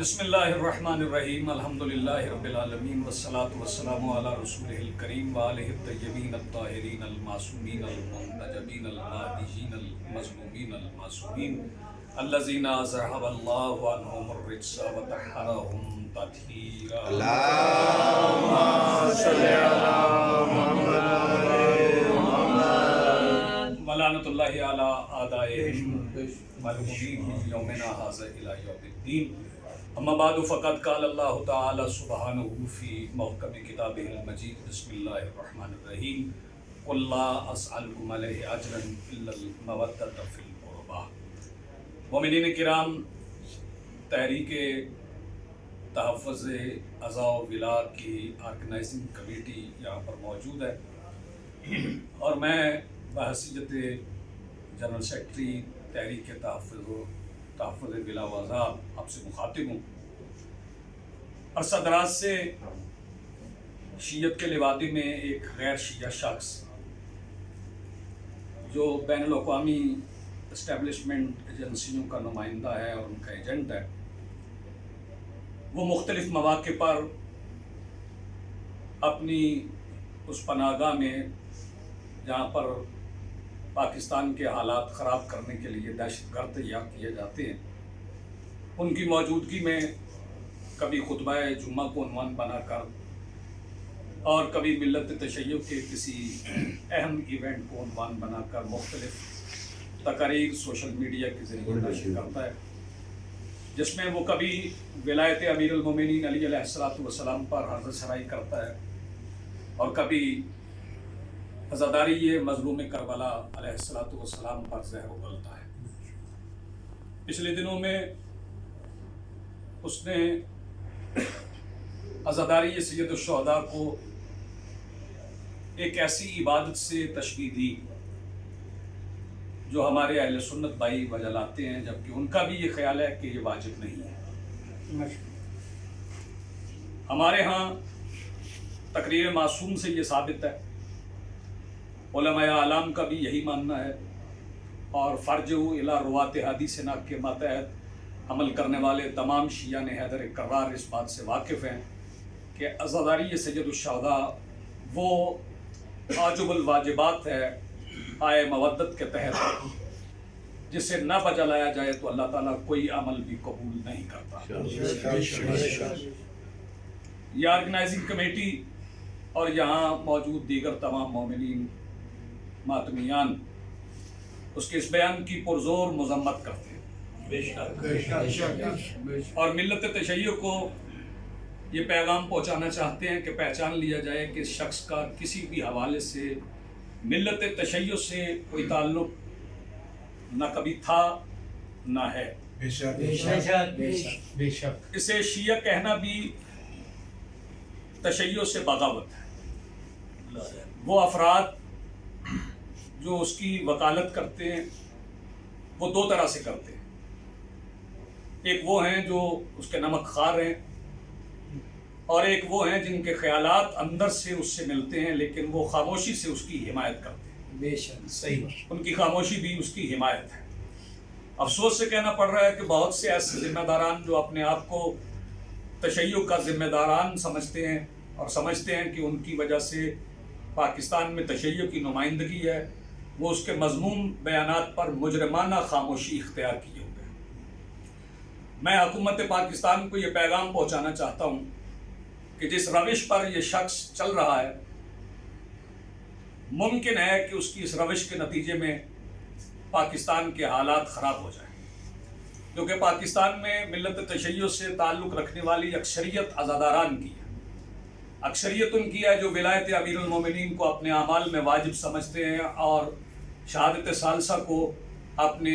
بسم اللہ الرحمن الرحیم الحمدللہ رب العالمین والصلاة والسلام علی رسولہ الکریم وآلہ الطیبین الطاہرین المعصومین المنتجبین المہدیین المظلومین المعصومین الذین ذہب اللہ عنہم الرجس وطہرہم تطہیرا اللہم صلی علی محمد ولعنۃ اللہ علی اعدائہم ملعونین یومنا ھذا الی یوم الدین اما بعد فقد قال اللہ تعالی سبحانہ فی محکم کتابہ المجید بسم اللہ الرحمن الرحیم قل لا اسألکم علیہ اجرا الا المودۃ فی القربى۔ مومنین کرام، تحریک تحفظ اعضاء و ولا کی آرگنائزنگ کمیٹی یہاں پر موجود ہے اور میں بحیثیت جنرل سیکرٹری تحریک تحفظ ولا و اعضاء آپ سے مخاطب ہوں۔ عرصہ دراز سے شیعت کے لبادی میں ایک غیر شیعہ شخص جو بین الاقوامی اسٹیبلشمنٹ ایجنسیوں کا نمائندہ ہے اور ان کا ایجنٹ ہے، وہ مختلف مواقع پر اپنی اس پناہگاہ میں جہاں پر پاکستان کے حالات خراب کرنے کے لیے دہشت گرد تیار کیے جاتے ہیں، ان کی موجودگی میں کبھی خطبہ جمعہ کو عنوان بنا کر اور کبھی ملت تشیع کے کسی اہم ایونٹ کو عنوان بنا کر مختلف تقاریر سوشل میڈیا کے ذریعے نشر کرتا ہے، جس میں وہ کبھی ولایت امیر المومنین علی علیہ السلام پر حضرت سرائی کرتا ہے اور کبھی عزاداری مظلوم کربلا علیہ السلام پر زہر اگلتا ہے۔ پچھلے دنوں میں اس نے عزاداری سید الشہداء کو ایک ایسی عبادت سے تشبیہ دی جو ہمارے اہل سنت بھائی بجلاتے ہیں، جبکہ ان کا بھی یہ خیال ہے کہ یہ واجب نہیں ہے۔ ہمارے ہاں تقریر معصوم سے یہ ثابت ہے، علماء اعلام کا بھی یہی ماننا ہے، اور فرجہ الی روات حدیث نا کے ماتحت عمل کرنے والے تمام شیعہ نے حیدر کرار اس بات سے واقف ہیں کہ عزاداری سید الشہداء وہ واجب الواجبات ہے آئے مودت کے تحت، جسے نہ بجا لایا جائے تو اللہ تعالیٰ کوئی عمل بھی قبول نہیں کرتا۔ یہ آرگنائزنگ کمیٹی اور یہاں موجود دیگر تمام مومنین ماتمیان اس کے اس بیان کی پرزور مذمت کرتے ہیں اور ملت تشیع کو یہ پیغام پہنچانا چاہتے ہیں کہ پہچان لیا جائے کہ اس شخص کا کسی بھی حوالے سے ملت تشیع سے کوئی تعلق نہ کبھی تھا نہ ہے۔ اسے شیعہ کہنا بھی تشیع سے بغاوت ہے۔ وہ افراد جو اس کی وکالت کرتے ہیں وہ دو طرح سے کرتے ہیں، ایک وہ ہیں جو اس کے نمک خوار ہیں، اور ایک وہ ہیں جن کے خیالات اندر سے اس سے ملتے ہیں لیکن وہ خاموشی سے اس کی حمایت کرتے ہیں۔ بے شک صحیح، ان کی خاموشی بھی اس کی حمایت ہے۔ افسوس سے کہنا پڑ رہا ہے کہ بہت سے ایسے ذمہ داران جو اپنے آپ کو تشیع کا ذمہ داران سمجھتے ہیں اور سمجھتے ہیں کہ ان کی وجہ سے پاکستان میں تشیع کی نمائندگی ہے، وہ اس کے مذموم بیانات پر مجرمانہ خاموشی اختیار کیے ہوئے ہیں۔ میں حکومت پاکستان کو یہ پیغام پہنچانا چاہتا ہوں کہ جس روش پر یہ شخص چل رہا ہے، ممکن ہے کہ اس کی اس روش کے نتیجے میں پاکستان کے حالات خراب ہو جائیں، کیونکہ پاکستان میں ملت تشیع سے تعلق رکھنے والی اکثریت عزاداران کی ہے۔ اکثریت ان کی ہے جو ولایت امیر المومنین کو اپنے اعمال میں واجب سمجھتے ہیں اور شہادت ثالثہ کو اپنے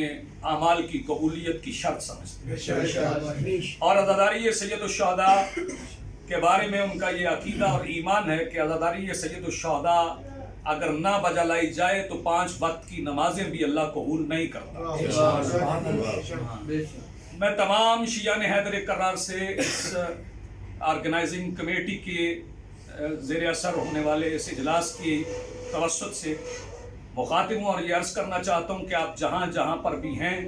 اعمال کی قبولیت کی شرط سمجھتے ہیں، اور عزاداری سید الشہداء کے بارے میں ان کا یہ عقیدہ اور ایمان ہے کہ عزاداری سید الشہداء اگر نہ بجا لائی جائے تو 5 وقت کی نمازیں بھی اللہ قبول نہیں کرتا۔ میں تمام شیعہ نے حیدر کرار سے اس آرگنائزنگ کمیٹی کے زیر اثر ہونے والے اس اجلاس کی توسط سے مخاطب ہوں اور یہ عرض کرنا چاہتا ہوں کہ آپ جہاں جہاں پر بھی ہیں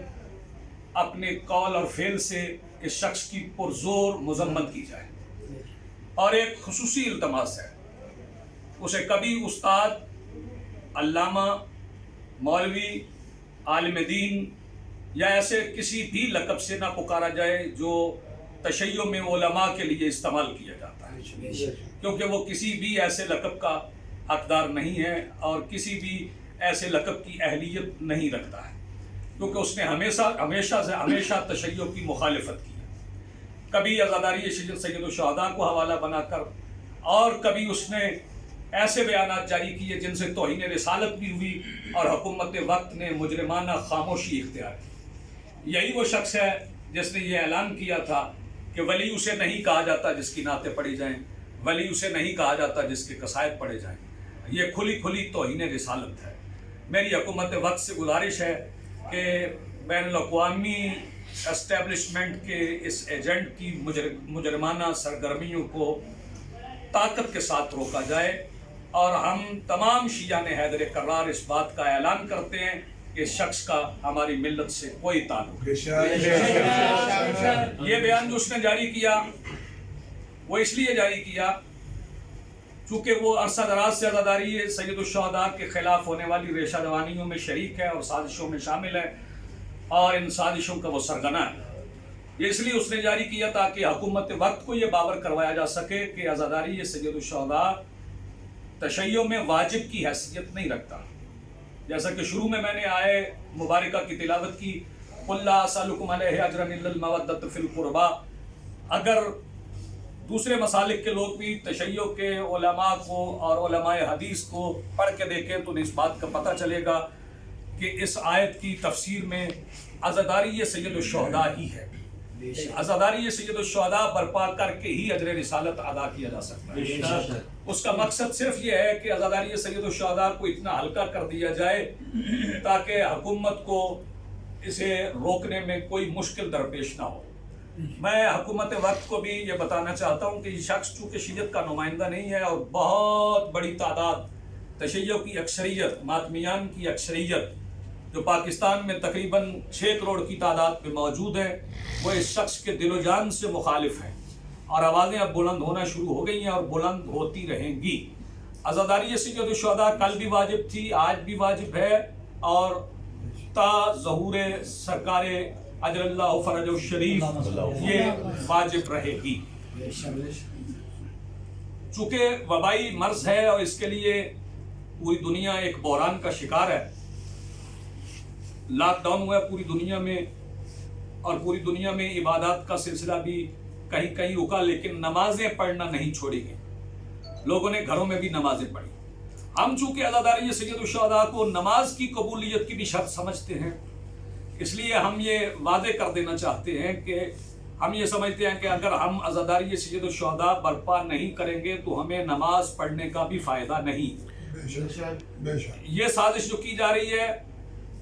اپنے قول اور فعل سے اس شخص کی پرزور مذمت کی جائے، اور ایک خصوصی التماس ہے، اسے کبھی استاد، علامہ، مولوی، عالم دین یا ایسے کسی بھی لقب سے نہ پکارا جائے جو تشیع میں علماء کے لیے استعمال کیا جاتا ہے، کیونکہ وہ کسی بھی ایسے لقب کا حقدار نہیں ہے اور کسی بھی ایسے لقب کی اہلیت نہیں رکھتا ہے، کیونکہ اس نے ہمیشہ تشیع کی مخالفت کی ہے، کبھی عزاداری سید الشہداء کو حوالہ بنا کر، اور کبھی اس نے ایسے بیانات جاری کیے جن سے توہین رسالت بھی ہوئی اور حکومت وقت نے مجرمانہ خاموشی اختیار کی۔ یہی وہ شخص ہے جس نے یہ اعلان کیا تھا کہ ولی اسے نہیں کہا جاتا جس کی نعتیں پڑھی جائیں، ولی اسے نہیں کہا جاتا جس کے قصائد پڑھے جائیں۔ یہ کھلی توہین رسالت ہے۔ میری حکومت وقت سے گزارش ہے کہ بین الاقوامی اسٹیبلشمنٹ کے اس ایجنٹ کی مجرمانہ سرگرمیوں کو طاقت کے ساتھ روکا جائے، اور ہم تمام شیعان حیدر کرار اس بات کا اعلان کرتے ہیں کہ اس شخص کا ہماری ملت سے کوئی تعلق نہیں۔ یہ بیان جو اس نے جاری کیا وہ اس لیے جاری کیا چونکہ وہ عرصہ دراز سے عزاداری سید الشہداء کے خلاف ہونے والی ریشہ دوانیوں میں شریک ہے اور سازشوں میں شامل ہے، اور ان سازشوں کا وہ سرغنہ ہے۔ یہ اس لیے اس نے جاری کیا تاکہ حکومت وقت کو یہ باور کروایا جا سکے کہ عزاداری سید الشہداء تشیع میں واجب کی حیثیت نہیں رکھتا، جیسا کہ شروع میں نے آئے مبارکہ کی تلاوت کی، قُلْ لَا أَسْأَلُكُمْ عَلَيْهِ أَجْرًا إِلَّا الْمَوَدَّةَ فِي الْقُرْبَى۔ اگر دوسرے مسالک کے لوگ بھی تشیع کے علماء کو اور علماء حدیث کو پڑھ کے دیکھیں تو انہیں اس بات کا پتہ چلے گا کہ اس آیت کی تفسیر میں عزاداری سید الشہداء ہی ہے۔ عزاداری سید الشہداء برپا کر کے ہی اجر رسالت ادا کیا جا سکتا ہے۔ اس کا مقصد صرف یہ ہے کہ عزاداری سید الشہداء کو اتنا ہلکا کر دیا جائے تاکہ حکومت کو اسے روکنے میں کوئی مشکل درپیش نہ ہو۔ میں حکومت وقت کو بھی یہ بتانا چاہتا ہوں کہ یہ شخص چونکہ شیعت کا نمائندہ نہیں ہے اور بہت بڑی تعداد تشیع کی اکثریت، ماتمیان کی اکثریت جو پاکستان میں تقریباً 6 کروڑ کی تعداد پہ موجود ہیں، وہ اس شخص کے دل و جان سے مخالف ہیں، اور آوازیں اب بلند ہونا شروع ہو گئی ہیں اور بلند ہوتی رہیں گی۔ عزاداری سید الشہداء کل بھی واجب تھی، آج بھی واجب ہے، اور تا ظہور سرکار اجل اللہ فرج الشریف یہ واجب رہے گی۔ چونکہ وبائی مرض ہے اور اس کے لیے پوری دنیا ایک بحران کا شکار ہے، لاک ڈاؤن ہوا ہے پوری دنیا میں، اور پوری دنیا میں عبادات کا سلسلہ بھی کہیں کہیں رکا، لیکن نمازیں پڑھنا نہیں چھوڑی گئی، لوگوں نے گھروں میں بھی نمازیں پڑھی۔ ہم چونکہ عزاداری سید الشہداء کو نماز کی قبولیت کی بھی شرط سمجھتے ہیں، اس لیے ہم یہ واضح کر دینا چاہتے ہیں کہ ہم یہ سمجھتے ہیں کہ اگر ہم عزاداری سید الشہداء برپا نہیں کریں گے تو ہمیں نماز پڑھنے کا بھی فائدہ نہیں۔ یہ سازش جو کی جا رہی ہے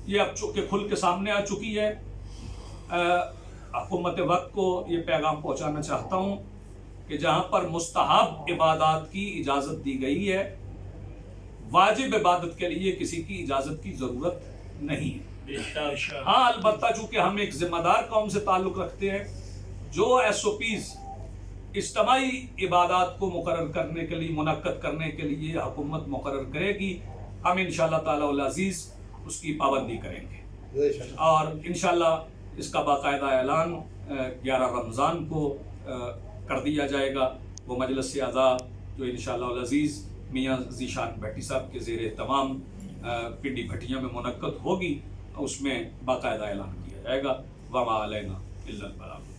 یہ اب چونکہ کھل کے سامنے آ چکی ہے۔ حکومت وقت کو یہ پیغام پہنچانا چاہتا ہوں کہ جہاں پر مستحب عبادات کی اجازت دی گئی ہے، واجب عبادت کے لیے کسی کی اجازت کی ضرورت نہیں ہے۔ ہاں البتہ چونکہ ہم ایک ذمہ دار قوم سے تعلق رکھتے ہیں، جو SOPs اجتماعی عبادات کو مقرر کرنے کے لیے، منعقد کرنے کے لیے حکومت مقرر کرے گی، ہم انشاءاللہ تعالی العزیز اس کی پابندی کریں گے، اور انشاءاللہ اس کا باقاعدہ اعلان 11 رمضان کو کر دیا جائے گا۔ وہ مجلس اعضاء جو انشاءاللہ العزیز میاں ذیشان بھٹی صاحب کے زیر اہتمام پنڈی بھٹیاں میں منعقد ہوگی، اس میں باقاعدہ اعلان کیا جائے گا۔ وما علینا الا البلاغ۔